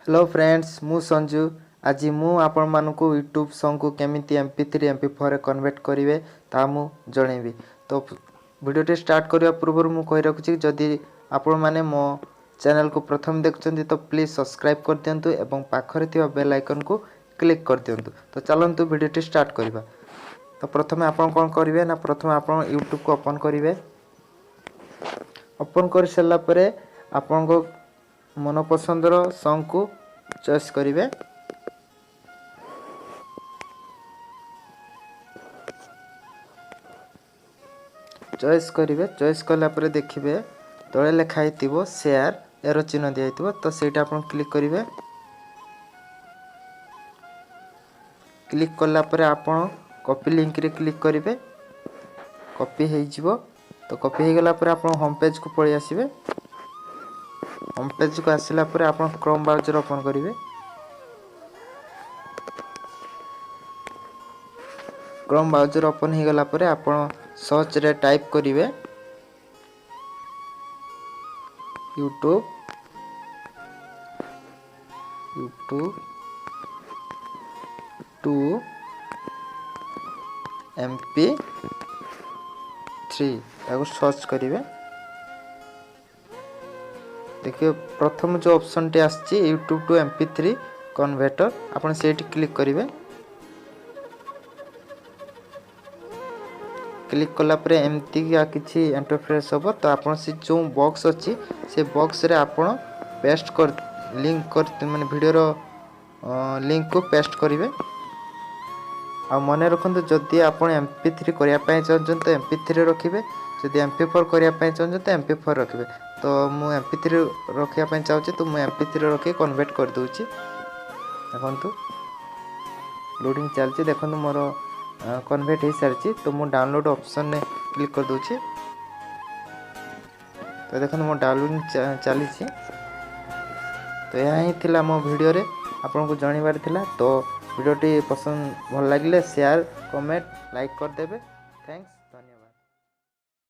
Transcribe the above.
Hello friends मु संजू आज मु आपण मानकु यूट्यूब सॉन्ग को केमिति MP3 MP4 कन्वर्ट करिवे ता मु जणेबी। तो वीडियो स्टार्ट करिया पूर्व मु कहि रखुची जदि आपण माने मो चैनल को प्रथम देखुचंती तो प्लीज सब्सक्राइब कर दियंतु एवं पाखरे थिबा बेल आइकन को क्लिक कर दियंतु। तो चलंतु वीडियो स्टार्ट करिबा। तो प्रथम आपण कोन करिवे ना प्रथम आपण यूट्यूब को ओपन करिवे। ओपन कर सल्ला परे आपण को मन पसंदर सॉन्ग को चॉइस करिवे। चॉइस कला परे देखिबे तळे लेखा हितिबो शेयर एरो चिन्ह दिया हितिबो तो सेटा आपण क्लिक करिवे। क्लिक कला परे आपण कॉपी लिंक रे क्लिक करिवे। कॉपी हे जिवो तो कॉपी हे गला परे आपण होम पेज को पळि आसीबे। होम पेज को आसिला परे आपण क्रोम ब्राउज़र ओपन करिवे। क्रोम ब्राउज़र ओपन हे गला परे आपण सर्च रे टाइप करिवे YouTube टू MP3 ताको सर्च करिवे। देखिए प्रथम जो ऑप्शन टी आछि YouTube टू MP3 कन्वर्टर आपण सेठी क्लिक करिवे। क्लिक कला परे एमती या किछि इंटरफेस होबो तो आपण से जो बॉक्स अछि से बॉक्स रे आपण पेस्ट कर लिंक कर माने वीडियो रो लिंक को पेस्ट करिवे। आ मने रखंतु जदि आपण MP3 करिया पय चाहछन तो MP3 रखिबे, जदि MP4 करिया पय चाहछन तो MP4 रखिबे। तो मु MP3 रखिया पय चाहछि तो मु MP3 रखि कन्वर्ट कर दोछि। देखंतु लोडिंग चलछि, देखंतु मोर कन्वर्ट हो सारी। तो मु डाउनलोड ऑप्शन ने क्लिक कर दोछि। तो देखो मो डाउनलोड चली। तो यह ही थिला मो वीडियो रे आपन को जानिबार थिला। तो वीडियो टी पसंद भल लागिले शेयर कमेंट लाइक कर देबे। थैंक्स।